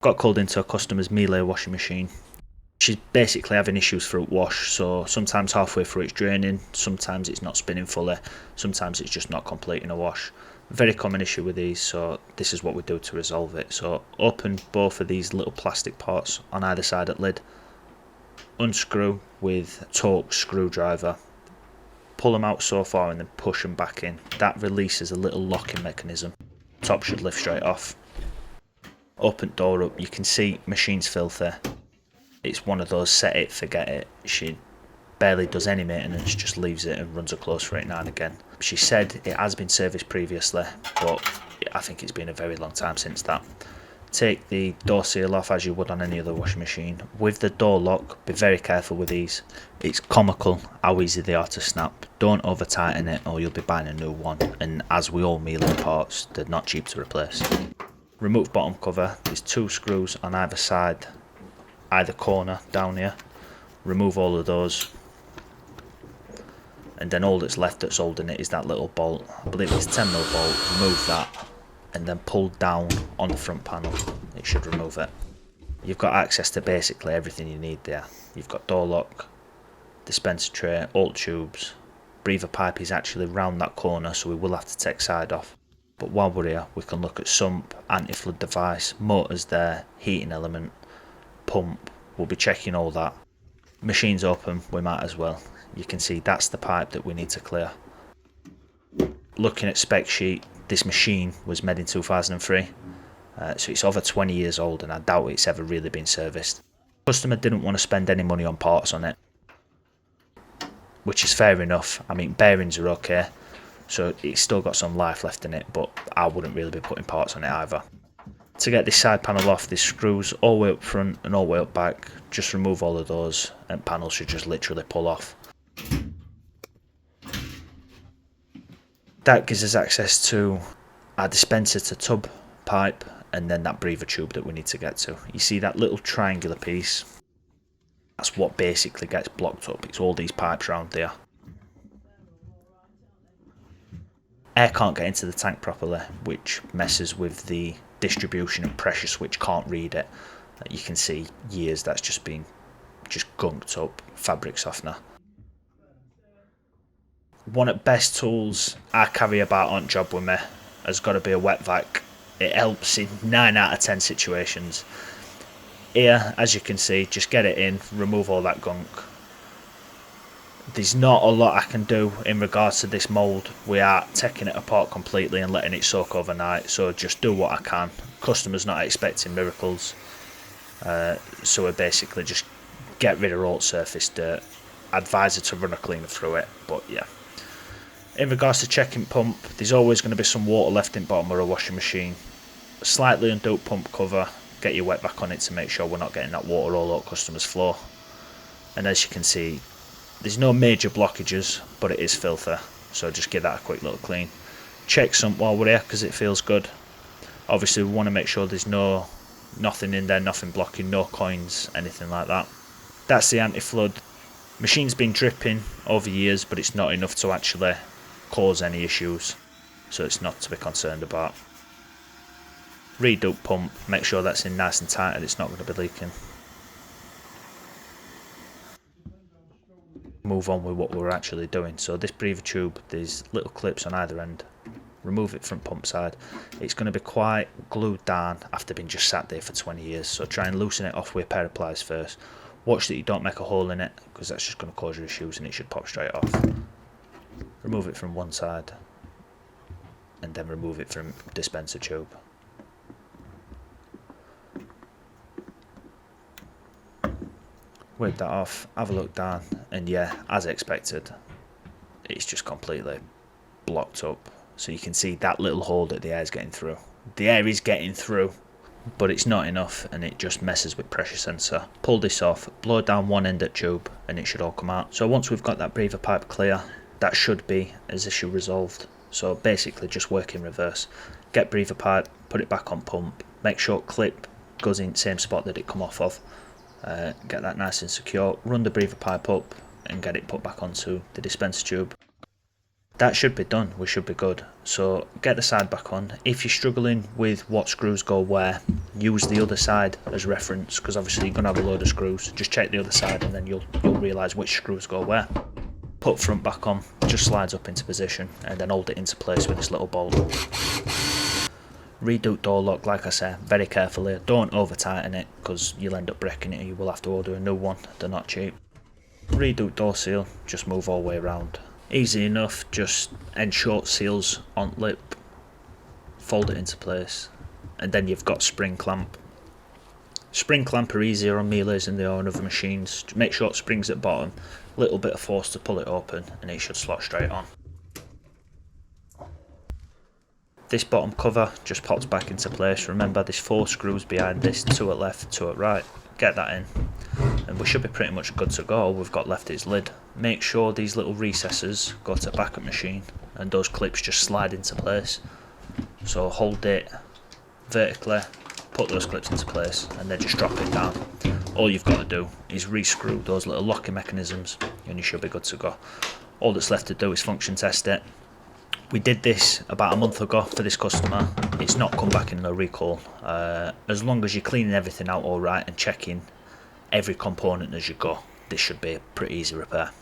Got called into a customer's Miele washing machine. She's basically having issues through wash, so sometimes halfway through it's draining, sometimes it's not spinning fully, sometimes it's just not completing a wash. Very common issue with these, so this is what we do to resolve it. So open both of these little plastic parts on either side at lid, unscrew with a torque screwdriver, pull them out so far and then push them back in. That releases a little locking mechanism. Top should lift straight off. Open door up, you can see machine's filthy. It's one of those set it, forget it. She barely does any maintenance, just leaves it and runs a close for it now and again. She said it has been serviced previously, but I think it's been a very long time since that. Take the door seal off as you would on any other washing machine. With the door lock, be very careful with these. It's comical how easy they are to snap. Don't over tighten it or you'll be buying a new one, and as we all Miele parts, they're not cheap to replace. Remove bottom cover, there's 2 screws on either side, either corner down here. Remove all of those, and then all that's left that's holding it is that little bolt. I believe it's a 10mm bolt. Remove that and then pull down on the front panel. It should remove it. You've got access to basically everything you need there. You've got door lock, dispenser tray, alt tubes. Breather pipe is actually round that corner, so we will have to take side off. But while we're here, we can look at sump, anti-flood device, motors there, heating element, pump. We'll be checking all that. Machine's open, we might as well. You can see that's the pipe that we need to clear. Looking at spec sheet, this machine was made in 2003, so it's over 20 years old and I doubt it's ever really been serviced. Customer didn't want to spend any money on parts on it, which is fair enough. I mean, bearings are okay, so it's still got some life left in it, but I wouldn't really be putting parts on it either. To get this side panel off, there's screws all the way up front and all the way up back. Just remove all of those and panel should just literally pull off. That gives us access to our dispenser to tub pipe and then that breather tube that we need to get to. You see that little triangular piece? That's what basically gets blocked up. It's all these pipes around there. Air can't get into the tank properly, which messes with the distribution and pressure switch, can't read it. You can see years that's just been gunked up fabric softener. One of the best tools I carry about on job with me has got to be a wet vac. It helps in 9 out of 10 situations. Here, as you can see, just get it in, remove all that gunk. There's not a lot I can do in regards to this mould. We are taking it apart completely and letting it soak overnight, so just do what I can. Customer's not expecting miracles, so we basically just get rid of all surface dirt. Advise her to run a cleaner through it, but yeah. In regards to checking pump, there's always going to be some water left in the bottom of a washing machine. Slightly undo pump cover, get your wet back on it to make sure we're not getting that water all over customer's floor. And as you can see, there's no major blockages, but it is filthy, so just give that a quick little clean. Check sump while we're here because it feels good. Obviously we want to make sure there's nothing in there, nothing blocking, no coins, anything like that. That's the anti-flood. Machine's been dripping over years, but it's not enough to actually cause any issues, so it's not to be concerned about. Reduct pump, make sure that's in nice and tight and it's not going to be leaking. Move on with what we're actually doing. So this breather tube, there's little clips on either end. Remove it from pump side. It's going to be quite glued down after being just sat there for 20 years, so try and loosen it off with a pair of pliers first. Watch that you don't make a hole in it, because that's just going to cause you issues and it should pop straight off. Remove it from one side and then remove it from dispenser tube. Wipe that off, have a look down, and yeah, as expected, it's just completely blocked up. So you can see that little hole that the air is getting through. The air is getting through, but it's not enough and it just messes with pressure sensor. Pull this off, blow down one end at tube and it should all come out. So once we've got that breather pipe clear, that should be as issue resolved. So basically just work in reverse. Get breather pipe, put it back on pump, make sure clip goes in the same spot that it come off of. Get that nice and secure, run the breather pipe up and get it put back onto the dispenser tube. That should be done, we should be good. So get the side back on. If you're struggling with what screws go where, use the other side as reference, because obviously you're going to have a load of screws. Just check the other side and then you'll realise which screws go where. Put front back on, just slides up into position and then hold it into place with this little bolt. Redo door lock, like I say, very carefully. Don't over tighten it because you'll end up breaking it and you will have to order a new one. They're not cheap. Redo door seal, just move all the way around. Easy enough, just end short seals on lip, fold it into place, and then you've got spring clamp. Spring clamp are easier on Miele's than they are on other machines. Make sure it springs at bottom, little bit of force to pull it open and it should slot straight on. This bottom cover just pops back into place. Remember there's 4 screws behind this, 2 at left, 2 at right. Get that in and we should be pretty much good to go. We've got left its lid. Make sure these little recesses go to the back of the machine and those clips just slide into place. So hold it vertically, put those clips into place and then just drop it down. All you've got to do is re-screw those little locking mechanisms and you should be good to go. All that's left to do is function test it. We did this about a month ago for this customer. It's not come back in no recall. As long as you're cleaning everything out alright and checking every component as you go, this should be a pretty easy repair.